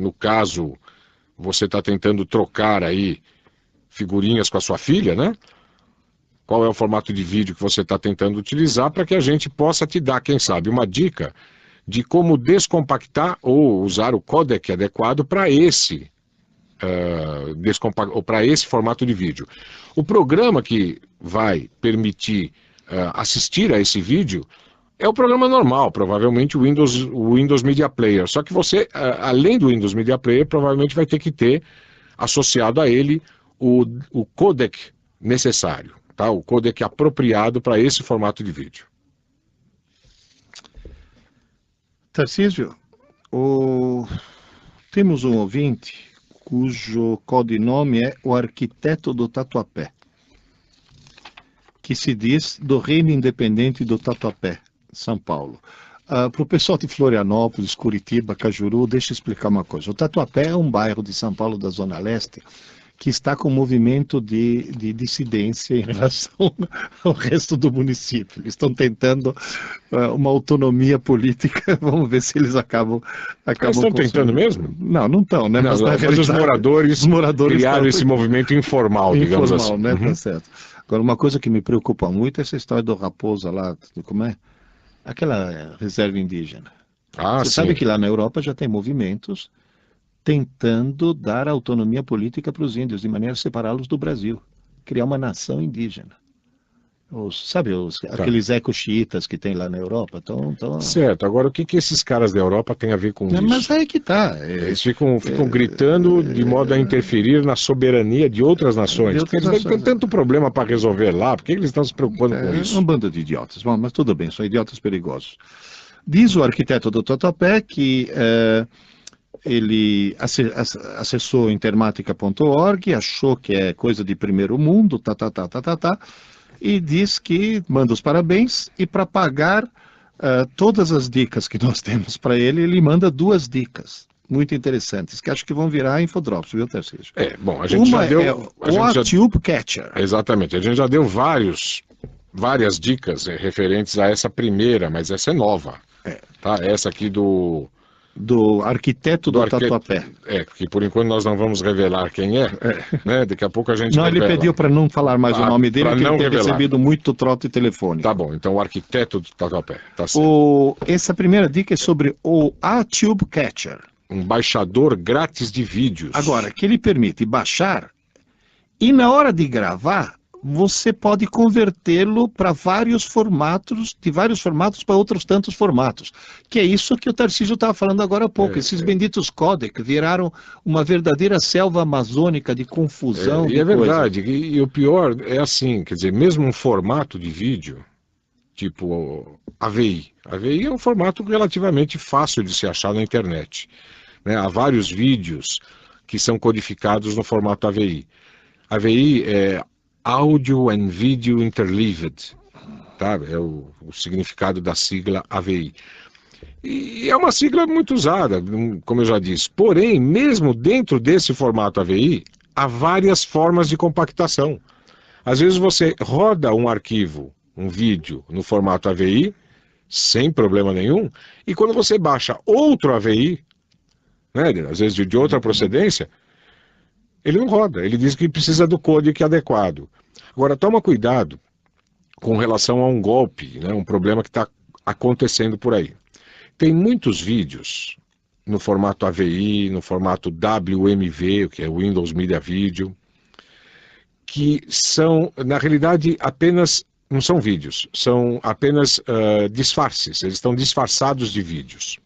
no caso, você está tentando trocar aí figurinhas com a sua filha, né? Qual é o formato de vídeo que você está tentando utilizar para que a gente possa te dar, quem sabe, uma dica de como descompactar ou usar o codec adequado para esse formato de vídeo. O programa que vai permitir assistir a esse vídeo é o programa normal, provavelmente o Windows Media Player. Só que você, além do Windows Media Player, provavelmente vai ter que ter associado a ele o codec necessário, tá? O codec apropriado para esse formato de vídeo. Tarcísio, temos um ouvinte cujo codinome é o Arquiteto do Tatuapé, que se diz do Reino Independente do Tatuapé, São Paulo. Para o pessoal de Florianópolis, Curitiba, Cajuru, deixa eu explicar uma coisa. O Tatuapé é um bairro de São Paulo da Zona Leste que está com movimento de dissidência em relação ao resto do município. Eles estão tentando uma autonomia política, vamos ver se eles acabam Eles estão tentando mesmo? Não estão, né? Mas os moradores criaram esse movimento informal, digamos assim. Né? Tá certo. Agora, uma coisa que me preocupa muito é essa história do Raposa lá, como é? Aquela reserva indígena. Você sabe que lá na Europa já tem movimentos tentando dar autonomia política para os índios, de maneira a separá-los do Brasil, criar uma nação indígena. Aqueles eco-xiitas que tem lá na Europa? Certo, agora o que esses caras da Europa têm a ver com isso? Mas aí que tá. Eles ficam gritando de modo a interferir na soberania de outras nações. Porque eles têm tanto problema para resolver lá, por que eles estão se preocupando com isso? É um bando de idiotas. Bom, mas tudo bem, são idiotas perigosos. Diz o Arquiteto do Tatuapé que ele acessou intermatica.org, achou que é coisa de primeiro mundo, e diz que manda os parabéns, e para pagar todas as dicas que nós temos para ele, ele manda 2 dicas. muito interessantes, que acho que vão virar infodrops, viu, Tarcísio? Bom, a gente já deu... o Tube Catcher. Exatamente, a gente já deu várias dicas referentes a essa primeira, mas essa é nova. Tá? Essa aqui do arquiteto do Tatuapé. Que por enquanto nós não vamos revelar quem né? Daqui a pouco a gente Não, revela. ele pediu para não falar mais o nome dele, porque ele tem revelar. recebido muito trote telefônico. Tá bom, então o arquiteto do Tatuapé, tá certo. Essa primeira dica é sobre o Tube Catcher. Um baixador grátis de vídeos. Agora, que ele permite baixar e na hora de gravar, você pode convertê-lo para vários formatos, de vários formatos para outros tantos formatos. Que é isso que o Tarcísio estava falando agora há pouco. Esses benditos codec viraram uma verdadeira selva amazônica de confusão. E é verdade, e o pior é assim, quer dizer, mesmo um formato de vídeo, tipo AVI. AVI é um formato relativamente fácil de se achar na internet. Né? Há vários vídeos que são codificados no formato AVI. AVI é Audio and Video Interleaved, tá? É o significado da sigla AVI. E é uma sigla muito usada, como eu já disse. Porém, mesmo dentro desse formato AVI, há várias formas de compactação. Às vezes você roda um arquivo, um vídeo, no formato AVI, sem problema nenhum, e quando você baixa outro AVI, né, às vezes de outra procedência, ele não roda, ele diz que precisa do codec adequado. Agora, toma cuidado com relação a um golpe, né, um problema que está acontecendo por aí. Tem muitos vídeos no formato AVI, no formato WMV, que é Windows Media Video, que são, na realidade, apenas, não são vídeos, são apenas disfarces, eles estão disfarçados de vídeos.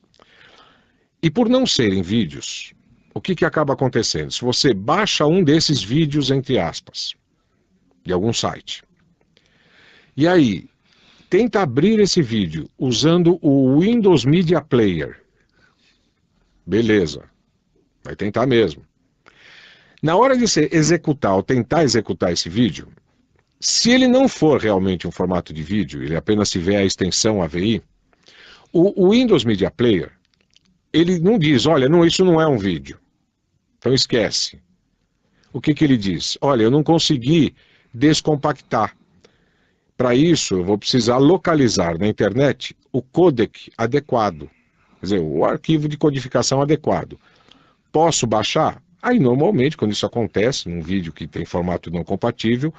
E por não serem vídeos, o que acaba acontecendo? Se você baixa um desses vídeos, entre aspas, de algum site, e aí tenta abrir esse vídeo usando o Windows Media Player, beleza, vai tentar mesmo. Na hora de você executar ou tentar executar esse vídeo, se ele não for realmente um formato de vídeo, ele apenas tiver a extensão AVI, o Windows Media Player, ele não diz, olha, não, isso não é um vídeo. Então esquece. O que ele diz? Olha, eu não consegui descompactar. Para isso, eu vou precisar localizar na internet o codec adequado. Quer dizer, o arquivo de codificação adequado. Posso baixar? Aí, normalmente, quando isso acontece, num vídeo que tem formato não compatível,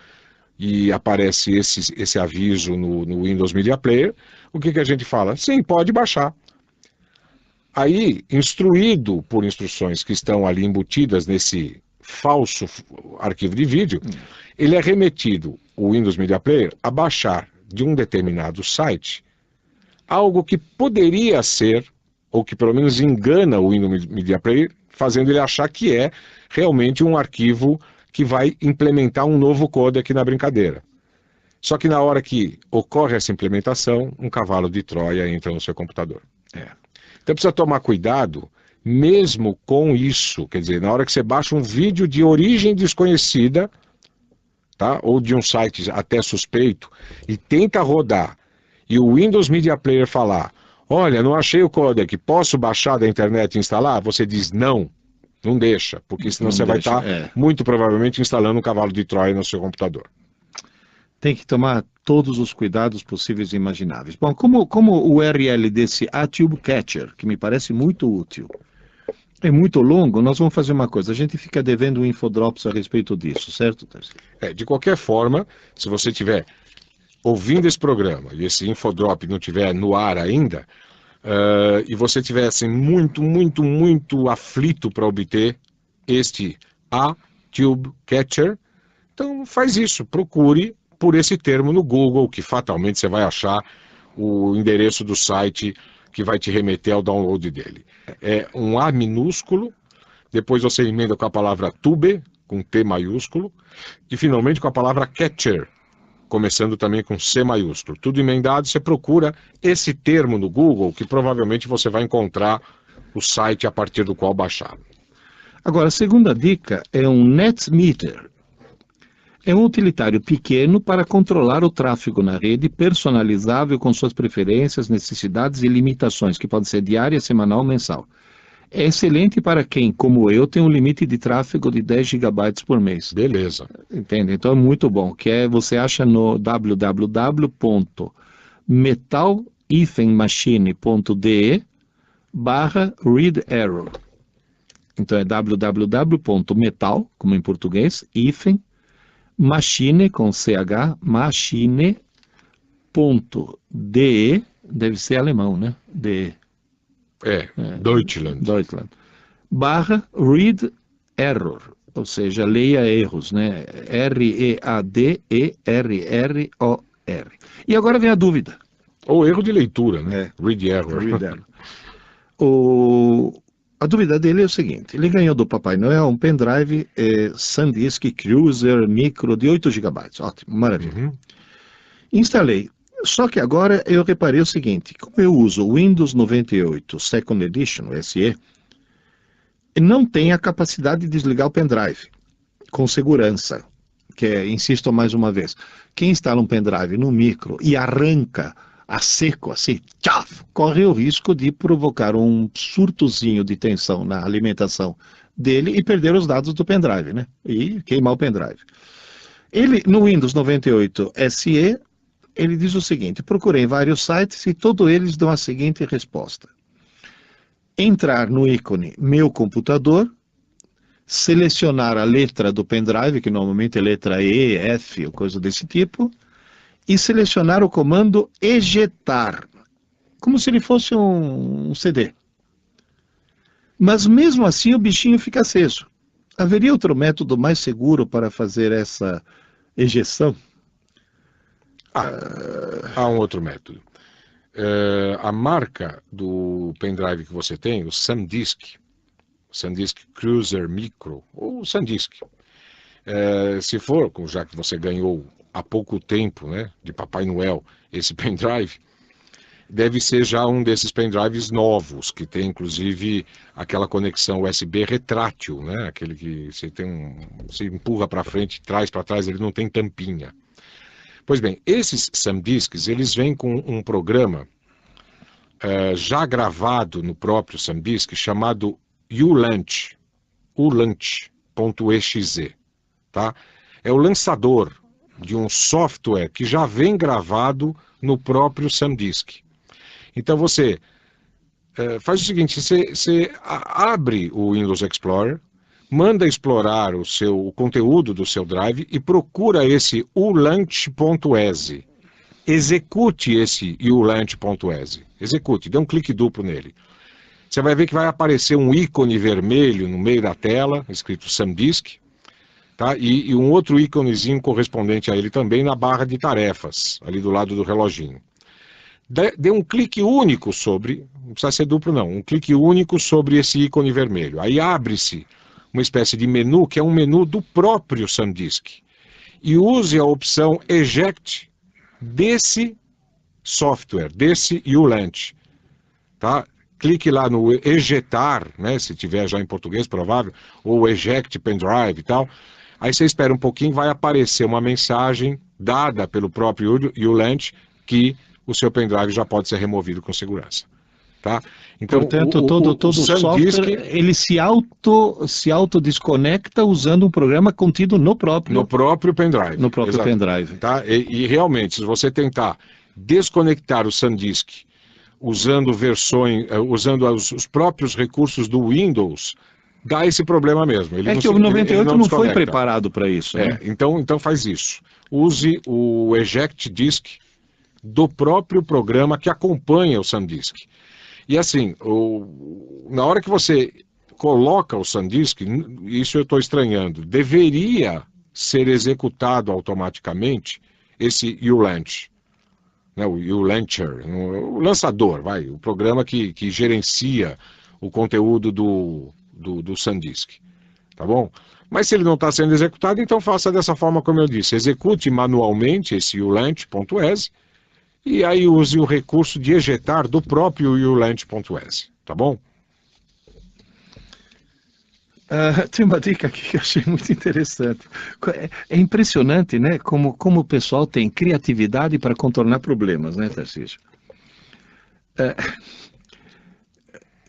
e aparece esse aviso no Windows Media Player, o que a gente fala? Sim, pode baixar. Aí, instruído por instruções que estão ali embutidas nesse falso arquivo de vídeo, ele é remetido, o Windows Media Player, a baixar de um determinado site algo que poderia ser, ou que pelo menos engana o Windows Media Player, fazendo ele achar que é realmente um arquivo que vai implementar um novo codec na brincadeira. Só que na hora que ocorre essa implementação, um cavalo de Troia entra no seu computador. Então precisa tomar cuidado, mesmo com isso, quer dizer, na hora que você baixa um vídeo de origem desconhecida, tá? Ou de um site até suspeito, e tenta rodar, e o Windows Media Player falar, olha, não achei o codec, posso baixar da internet e instalar? Você diz não, não deixa, porque senão você vai estar, muito provavelmente, instalando um cavalo de Troia no seu computador. Tem que tomar todos os cuidados possíveis e imagináveis. Bom, como o URL desse Tube Catcher, que me parece muito útil, é muito longo, nós vamos fazer uma coisa, a gente fica devendo um infodrops a respeito disso, certo, Tarcísio? De qualquer forma, se você estiver ouvindo esse programa e esse infodrop não estiver no ar ainda, e você estiver assim, muito aflito para obter este Tube Catcher, então faz isso, procure por esse termo no Google, que fatalmente você vai achar o endereço do site que vai te remeter ao download dele. É um A minúsculo, depois você emenda com a palavra tube, com T maiúsculo, e finalmente com a palavra catcher, começando também com C maiúsculo. Tudo emendado, você procura esse termo no Google, que provavelmente você vai encontrar o site a partir do qual baixar. Agora, a segunda dica é um NetMeter. É um utilitário pequeno para controlar o tráfego na rede, personalizável com suas preferências, necessidades e limitações, que pode ser diária, semanal ou mensal. É excelente para quem, como eu, tem um limite de tráfego de 10 GB por mês. Beleza. Entende? Então é muito bom. Você acha no www.metal-machine.de/read-error. Então é www.metal, como em português, machine, com CH, machine.de, deve ser alemão, né? DE. Deutschland. /read error, ou seja, leia erros, né? READERROR. E agora vem a dúvida. Ou erro de leitura, né? Read error. Read error. A dúvida dele é o seguinte: ele ganhou do Papai Noel um pendrive SanDisk Cruiser Micro de 8 GB. Ótimo, maravilha. Uhum. Instalei. Só que agora eu reparei o seguinte: como eu uso o Windows 98 Second Edition, SE, não tem a capacidade de desligar o pendrive com segurança. Insisto mais uma vez, quem instala um pendrive no micro e arranca a seco, assim, tchaf, corre o risco de provocar um surtozinho de tensão na alimentação dele e perder os dados do pendrive, né? E queimar o pendrive. No Windows 98 SE, ele diz o seguinte: procurei em vários sites e todos eles dão a seguinte resposta: entrar no ícone Meu Computador, selecionar a letra do pendrive, que normalmente é letra E, F, ou coisa desse tipo, e selecionar o comando ejetar, como se ele fosse um CD. Mas mesmo assim o bichinho fica aceso. Haveria outro método mais seguro para fazer essa ejeção? Há um outro método. A marca do pendrive que você tem, o SanDisk Cruiser Micro, ou SanDisk, se for, já que você ganhou há pouco tempo, né, de Papai Noel, esse pendrive, deve ser já um desses pendrives novos, que tem inclusive aquela conexão USB retrátil, né, aquele que você empurra para frente, traz para trás, ele não tem tampinha. Pois bem, esses SanDisks, eles vêm com um programa já gravado no próprio SanDisk, chamado ulaunch.exe, tá? É o lançador de um software que já vem gravado no próprio SanDisk. Então você faz o seguinte: você abre o Windows Explorer, manda explorar o conteúdo do seu drive e procura esse ulaunch.exe. Execute esse ulaunch.exe. Execute, dê um clique duplo nele. Você vai ver que vai aparecer um ícone vermelho no meio da tela, escrito SanDisk, tá? E um outro íconezinho correspondente a ele também na barra de tarefas, ali do lado do reloginho. Dê um clique único não precisa ser duplo não, um clique único sobre esse ícone vermelho. Aí abre-se uma espécie de menu, que é um menu do próprio SanDisk. E use a opção Eject desse software, desse ulaunch, tá? Clique lá no ejetar, né, se tiver já em português, provável, ou eject pendrive e tal. Aí você espera um pouquinho, vai aparecer uma mensagem dada pelo próprio ulaunch que o seu pendrive já pode ser removido com segurança. Tá? Então, portanto, todo o software ele se autodesconecta usando um programa contido no próprio pendrive. No próprio pendrive. Tá? E realmente, se você tentar desconectar o SanDisk usando os próprios recursos do Windows, dá esse problema mesmo. Que o 98 não foi preparado para isso. Né? Então faz isso. Use o Eject Disk do próprio programa que acompanha o SanDisk. E assim, na hora que você coloca o SanDisk, isso eu estou estranhando, deveria ser executado automaticamente esse ulaunch. Né, o ulauncher, o lançador, o programa que gerencia o conteúdo do SanDisk, tá bom? Mas se ele não está sendo executado, então faça dessa forma como eu disse, execute manualmente esse ulaunch.exe e aí use o recurso de ejetar do próprio ulaunch.exe, tá bom? Tem uma dica aqui que eu achei muito interessante. É impressionante, né, como o pessoal tem criatividade para contornar problemas, né, Tarcísio?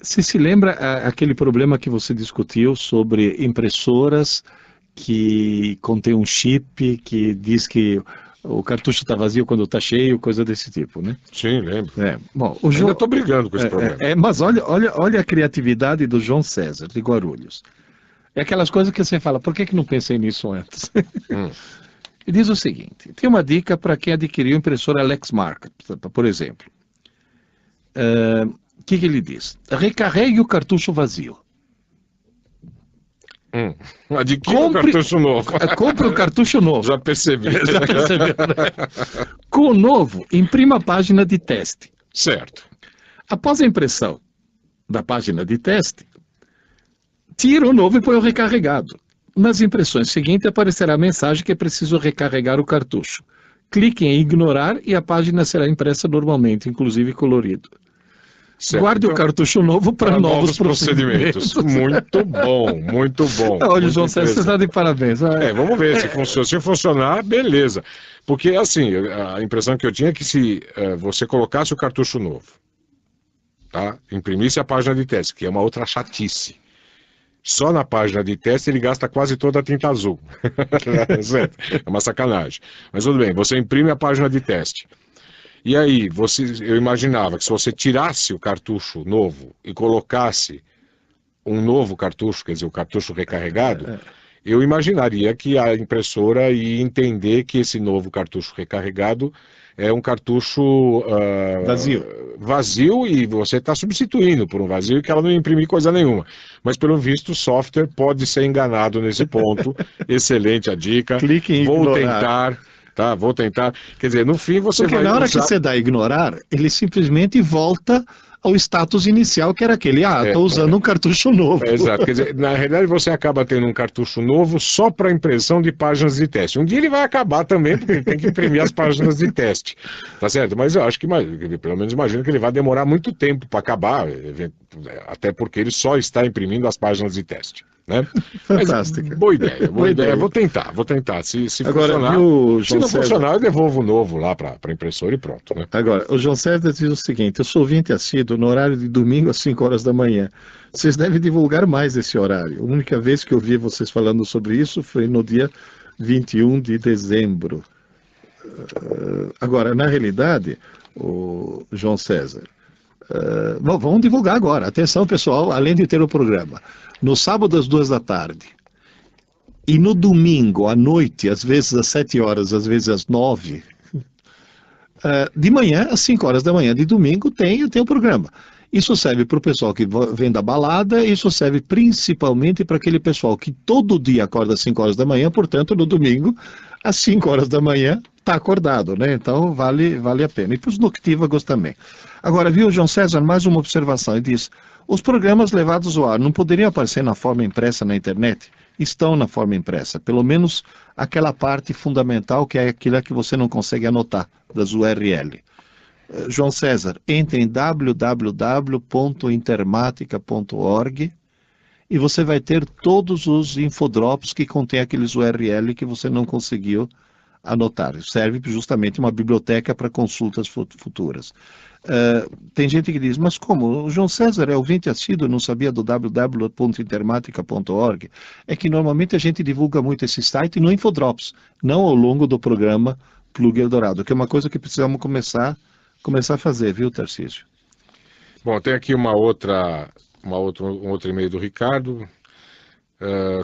Você se lembra aquele problema que você discutiu sobre impressoras que contém um chip que diz que o cartucho está vazio quando está cheio, coisa desse tipo, né? Sim, lembro. Bom, Ainda estou brigando com esse problema. Mas olha a criatividade do João César, de Guarulhos. É aquelas coisas que você fala, por que não pensei nisso antes? Ele diz o seguinte, tem uma dica para quem adquiriu impressora Lexmark, por exemplo. O que ele diz? Recarregue o cartucho vazio. Adquira um cartucho novo. Compre o cartucho novo. Já percebi. Já percebeu, né? Com o novo, imprima a página de teste. Certo. Após a impressão da página de teste, tira o novo e põe o recarregado. Nas impressões seguintes aparecerá a mensagem que é preciso recarregar o cartucho. Clique em ignorar e a página será impressa normalmente, inclusive colorido. Certo. Guarde o cartucho novo para novos procedimentos. Muito bom, muito bom. Olha, muito João César, você está de parabéns. Vamos ver se funciona. Se funcionar, beleza. Porque, assim, a impressão que eu tinha é que se você colocasse o cartucho novo, tá? Imprimisse a página de teste, que é uma outra chatice. Só na página de teste ele gasta quase toda a tinta azul. É uma sacanagem. Mas tudo bem, você imprime a página de teste. E aí, eu imaginava que se você tirasse o cartucho novo e colocasse um novo cartucho, quer dizer, o cartucho recarregado, eu imaginaria que a impressora ia entender que esse novo cartucho recarregado é um cartucho vazio e você está substituindo por um vazio que ela não imprimir coisa nenhuma. Mas, pelo visto, o software pode ser enganado nesse ponto. Excelente a dica. Clique em Vou ignorar. Tentar. Tá, vou tentar. Quer dizer, no fim você Porque vai na hora usar... que você dá ignorar, ele simplesmente volta ao status inicial, que era aquele, estou usando um cartucho novo. Exato, quer dizer, na realidade você acaba tendo um cartucho novo só para impressão de páginas de teste. Um dia ele vai acabar também, porque ele tem que imprimir as páginas de teste, tá certo? Mas eu acho que, pelo menos imagino que ele vai demorar muito tempo para acabar, até porque ele só está imprimindo as páginas de teste. Né? Fantástica. Boa ideia. Vou tentar. Se Agora, funcionar, viu, se não César, funcionar, eu devolvo o novo lá para a impressora e pronto. Né? Agora, o João César diz o seguinte, eu sou ouvinte assíduo no horário de domingo às 5 horas da manhã. Vocês devem divulgar mais esse horário. A única vez que eu vi vocês falando sobre isso foi no dia 21 de dezembro. Agora, na realidade, o João César, vamos divulgar agora. Atenção, pessoal, além de ter o programa. No sábado às 2 da tarde e no domingo à noite, às vezes às 7 horas, às vezes às 9, de manhã às 5 horas da manhã de domingo tem o programa. Isso serve para o pessoal que vem da balada, isso serve principalmente para aquele pessoal que todo dia acorda às 5 horas da manhã, portanto no domingo às 5 horas da manhã está acordado, né? Então vale a pena. E para os noctívagos também. Agora, viu, João César, mais uma observação, ele diz, os programas levados ao ar não poderiam aparecer na forma impressa na internet? Estão na forma impressa, pelo menos aquela parte fundamental que é aquilo que você não consegue anotar, das URL. João César, entre em www.intermatica.org e você vai ter todos os infodrops que contém aqueles URL que você não conseguiu anotar. Serve justamente uma biblioteca para consultas futuras. Tem gente que diz, mas como? O João César é ouvinte assíduo, não sabia do www.intermatica.org? É que normalmente a gente divulga muito esse site no Infodrops, não ao longo do programa Plug Eldorado, que é uma coisa que precisamos começar a fazer, viu, Tarcísio? Bom, tem aqui um outro e-mail do Ricardo,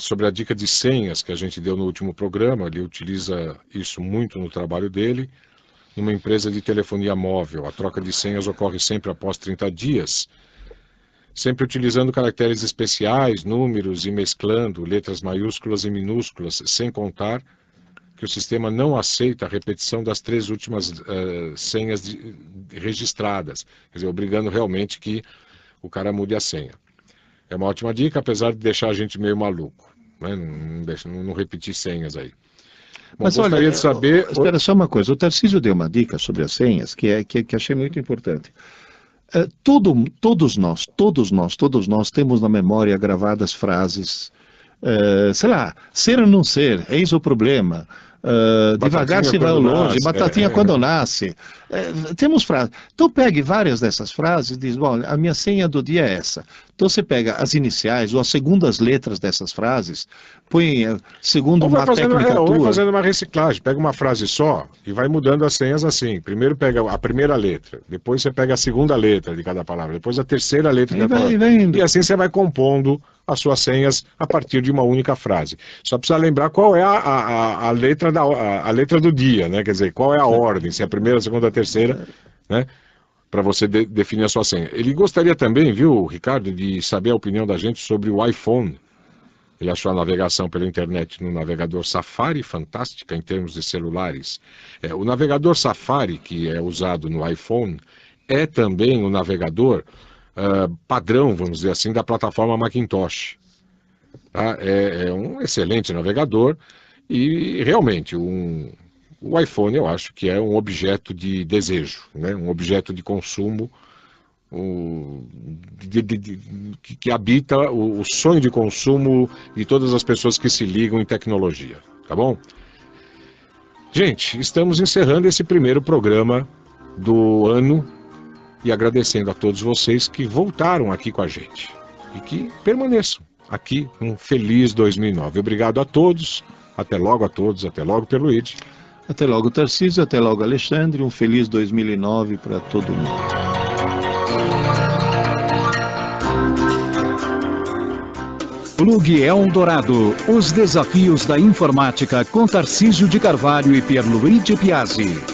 sobre a dica de senhas que a gente deu no último programa. Ele utiliza isso muito no trabalho dele. Numa empresa de telefonia móvel, a troca de senhas ocorre sempre após 30 dias, sempre utilizando caracteres especiais, números e mesclando letras maiúsculas e minúsculas, sem contar que o sistema não aceita a repetição das 3 últimas senhas registradas, quer dizer, obrigando realmente que o cara mude a senha. É uma ótima dica, apesar de deixar a gente meio maluco, né? Não repetir senhas aí. Bom, mas gostaria de saber... Espera só uma coisa, o Tarcísio deu uma dica sobre as senhas que achei muito importante. Todos nós temos na memória gravadas frases, sei lá, ser ou não ser, eis o problema, devagar se vai ao longe, batatinha quando nasce. Temos frases. Então pegue várias dessas frases e diz, bom, a minha senha do dia é essa. Então você pega as iniciais ou as segundas letras dessas frases, põe segundo uma técnica ou vai tua. fazendo uma reciclagem, pega uma frase só e vai mudando as senhas assim. Primeiro pega a primeira letra, depois você pega a segunda letra de cada palavra, depois a terceira letra de cada palavra. E assim você vai compondo as suas senhas a partir de uma única frase. Só precisa lembrar qual é a letra do dia, né? Quer dizer, qual é a ordem, se é a primeira, a segunda, a terceira, né? Para você definir a sua senha. Ele gostaria também, viu, Ricardo, de saber a opinião da gente sobre o iPhone. Ele achou a navegação pela internet no navegador Safari fantástica em termos de celulares. O navegador Safari, que é usado no iPhone, é também o navegador padrão, vamos dizer assim, da plataforma Macintosh. Tá? É um excelente navegador e realmente o iPhone eu acho que é um objeto de desejo, né? Um objeto de consumo que habita o sonho de consumo de todas as pessoas que se ligam em tecnologia, tá bom? Gente, estamos encerrando esse primeiro programa do ano e agradecendo a todos vocês que voltaram aqui com a gente e que permaneçam aqui. Um feliz 2009. Obrigado a todos. Até logo a todos. Até logo, Pierluigi. Até logo, Tarcísio. Até logo, Alexandre. Um feliz 2009 para todo mundo. Plug Eldorado. Os desafios da informática com Tarcísio de Carvalho e Pierluigi Piazzi.